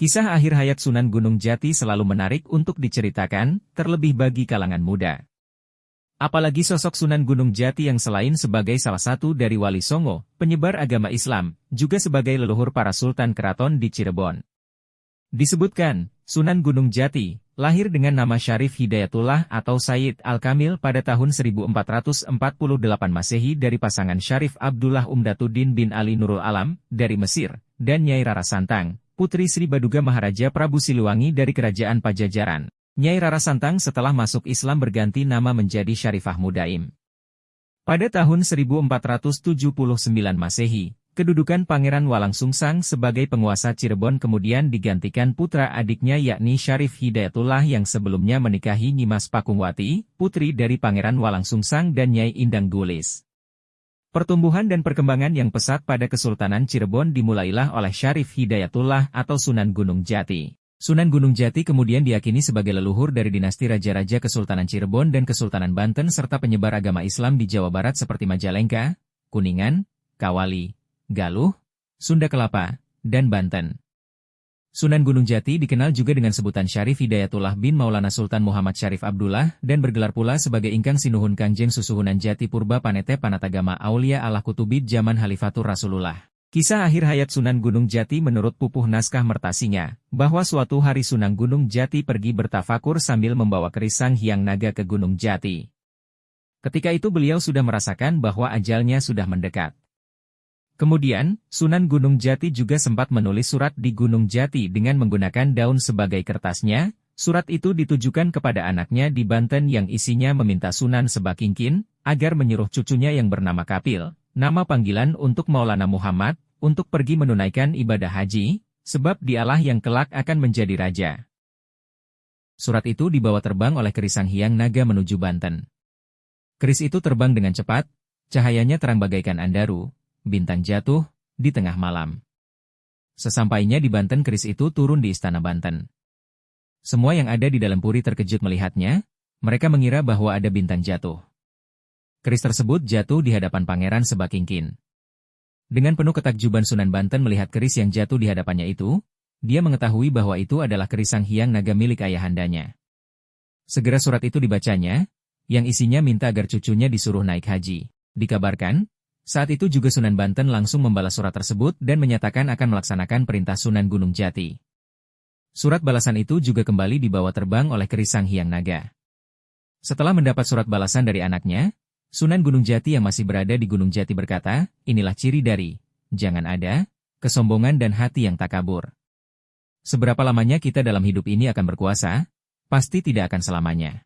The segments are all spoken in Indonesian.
Kisah akhir hayat Sunan Gunung Jati selalu menarik untuk diceritakan, terlebih bagi kalangan muda. Apalagi sosok Sunan Gunung Jati yang selain sebagai salah satu dari Wali Songo, penyebar agama Islam, juga sebagai leluhur para sultan keraton di Cirebon. Disebutkan, Sunan Gunung Jati, lahir dengan nama Syarif Hidayatullah atau Sayyid Al-Kamil pada tahun 1448 Masehi dari pasangan Syarif Abdullah Umdatuddin bin Ali Nurul Alam, dari Mesir, dan Nyai Rara Santang, putri Sri Baduga Maharaja Prabu Siliwangi dari Kerajaan Pajajaran. Nyai Rara Santang setelah masuk Islam berganti nama menjadi Syarifah Mudaim. Pada tahun 1479 Masehi, kedudukan Pangeran Walangsungsang sebagai penguasa Cirebon kemudian digantikan putra adiknya yakni Syarif Hidayatullah yang sebelumnya menikahi Nyimas Pakungwati, putri dari Pangeran Walangsungsang dan Nyai Indang Gulis. Pertumbuhan dan perkembangan yang pesat pada Kesultanan Cirebon dimulailah oleh Syarif Hidayatullah atau Sunan Gunung Jati. Sunan Gunung Jati kemudian diyakini sebagai leluhur dari dinasti Raja-Raja Kesultanan Cirebon dan Kesultanan Banten serta penyebar agama Islam di Jawa Barat seperti Majalengka, Kuningan, Kawali, Galuh, Sunda Kelapa, dan Banten. Sunan Gunung Jati dikenal juga dengan sebutan Syarif Hidayatullah bin Maulana Sultan Muhammad Syarif Abdullah dan bergelar pula sebagai Ingkang Sinuhun Kangjeng Susuhunan Jati Purba Panete Panatagama Aulia Allah Kutubid Zaman Halifatur Rasulullah. Kisah akhir hayat Sunan Gunung Jati menurut pupuh naskah Mertasinya, bahwa suatu hari Sunan Gunung Jati pergi bertafakur sambil membawa keris Sang Hyang Naga ke Gunung Jati. Ketika itu beliau sudah merasakan bahwa ajalnya sudah mendekat. Kemudian, Sunan Gunung Jati juga sempat menulis surat di Gunung Jati dengan menggunakan daun sebagai kertasnya. Surat itu ditujukan kepada anaknya di Banten yang isinya meminta Sunan Sebakingkin agar menyuruh cucunya yang bernama Kapil, nama panggilan untuk Maulana Muhammad, untuk pergi menunaikan ibadah haji, sebab dialah yang kelak akan menjadi raja. Surat itu dibawa terbang oleh keris Sang Hyang Naga menuju Banten. Keris itu terbang dengan cepat, cahayanya terang bagaikan andaru, bintang jatuh, di tengah malam. Sesampainya di Banten keris itu turun di Istana Banten. Semua yang ada di dalam puri terkejut melihatnya, mereka mengira bahwa ada bintang jatuh. Keris tersebut jatuh di hadapan Pangeran Sebakingkin. Dengan penuh ketakjuban Sunan Banten melihat keris yang jatuh di hadapannya itu, dia mengetahui bahwa itu adalah keris Sang Hyang Naga milik ayahandanya. Segera surat itu dibacanya, yang isinya minta agar cucunya disuruh naik haji. Dikabarkan, saat itu juga Sunan Banten langsung membalas surat tersebut dan menyatakan akan melaksanakan perintah Sunan Gunung Jati. Surat balasan itu juga kembali dibawa terbang oleh keris Sang Hyang Naga. Setelah mendapat surat balasan dari anaknya, Sunan Gunung Jati yang masih berada di Gunung Jati berkata, inilah ciri dari, jangan ada, kesombongan dan hati yang takabur. Seberapa lamanya kita dalam hidup ini akan berkuasa, pasti tidak akan selamanya.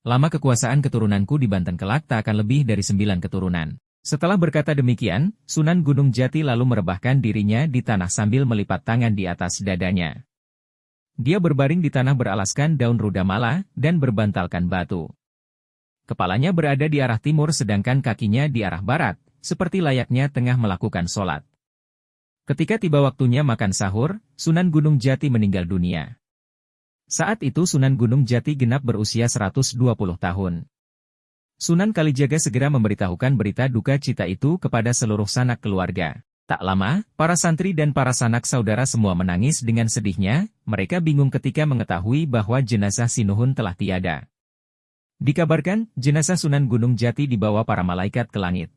Lama kekuasaan keturunanku di Banten kelak tak akan lebih dari 9 keturunan. Setelah berkata demikian, Sunan Gunung Jati lalu merebahkan dirinya di tanah sambil melipat tangan di atas dadanya. Dia berbaring di tanah beralaskan daun rudamala dan berbantalkan batu. Kepalanya berada di arah timur sedangkan kakinya di arah barat, seperti layaknya tengah melakukan sholat. Ketika tiba waktunya makan sahur, Sunan Gunung Jati meninggal dunia. Saat itu Sunan Gunung Jati genap berusia 120 tahun. Sunan Kalijaga segera memberitahukan berita duka cita itu kepada seluruh sanak keluarga. Tak lama, para santri dan para sanak saudara semua menangis dengan sedihnya, mereka bingung ketika mengetahui bahwa jenazah Sinuhun telah tiada. Dikabarkan, jenazah Sunan Gunung Jati dibawa para malaikat ke langit.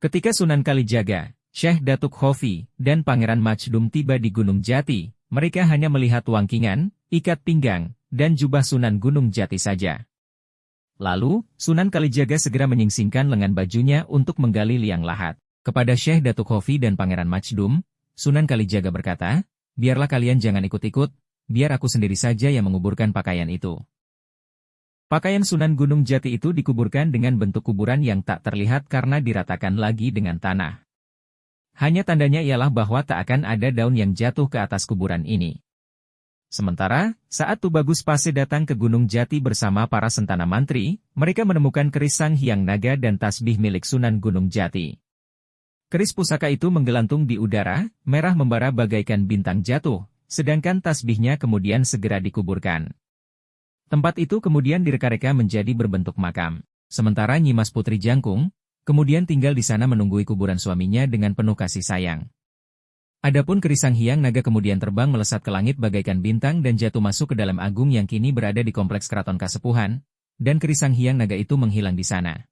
Ketika Sunan Kalijaga, Syekh Datuk Khofi, dan Pangeran Majdum tiba di Gunung Jati, mereka hanya melihat wangkingan, ikat pinggang, dan jubah Sunan Gunung Jati saja. Lalu, Sunan Kalijaga segera menyingsingkan lengan bajunya untuk menggali liang lahat. Kepada Syekh Datuk Khofi dan Pangeran Majdum, Sunan Kalijaga berkata, biarlah kalian jangan ikut-ikut, biar aku sendiri saja yang menguburkan pakaian itu. Pakaian Sunan Gunung Jati itu dikuburkan dengan bentuk kuburan yang tak terlihat karena diratakan lagi dengan tanah. Hanya tandanya ialah bahwa tak akan ada daun yang jatuh ke atas kuburan ini. Sementara, saat Tubagus Pase datang ke Gunung Jati bersama para sentana mantri, mereka menemukan keris Sang Hyang Naga dan tasbih milik Sunan Gunung Jati. Keris pusaka itu menggelantung di udara, merah membara bagaikan bintang jatuh, sedangkan tasbihnya kemudian segera dikuburkan. Tempat itu kemudian direka-reka menjadi berbentuk makam. Sementara Nyimas Putri Jangkung, kemudian tinggal di sana menunggui kuburan suaminya dengan penuh kasih sayang. Adapun Kerisang Hyang Naga kemudian terbang melesat ke langit bagaikan bintang dan jatuh masuk ke dalam agung yang kini berada di kompleks Keraton Kasepuhan, dan Kerisang Hyang Naga itu menghilang di sana.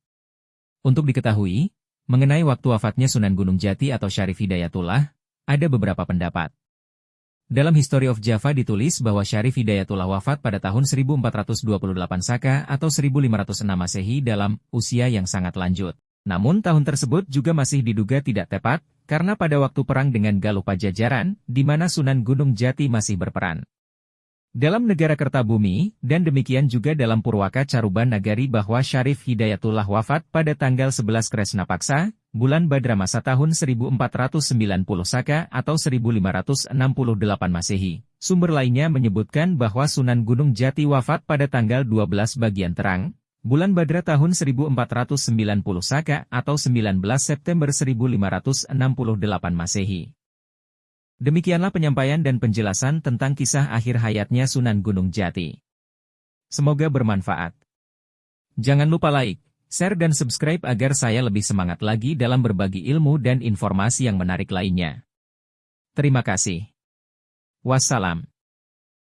Untuk diketahui, mengenai waktu wafatnya Sunan Gunung Jati atau Syarif Hidayatullah, ada beberapa pendapat. Dalam History of Java ditulis bahwa Syarif Hidayatullah wafat pada tahun 1428 Saka atau 1506 Masehi dalam usia yang sangat lanjut. Namun tahun tersebut juga masih diduga tidak tepat, karena pada waktu perang dengan Galuh Pajajaran, di mana Sunan Gunung Jati masih berperan dalam negara Kertabumi, dan demikian juga dalam Purwaka Caruban Nagari bahwa Syarif Hidayatullah wafat pada tanggal 11 Kresna Paksa, bulan Badra masa tahun 1490 Saka atau 1568 Masehi. Sumber lainnya menyebutkan bahwa Sunan Gunung Jati wafat pada tanggal 12 bagian terang, bulan Badra tahun 1490 Saka atau 19 September 1568 Masehi. Demikianlah penyampaian dan penjelasan tentang kisah akhir hayatnya Sunan Gunung Jati. Semoga bermanfaat. Jangan lupa like, share dan subscribe agar saya lebih semangat lagi dalam berbagi ilmu dan informasi yang menarik lainnya. Terima kasih. Wassalam.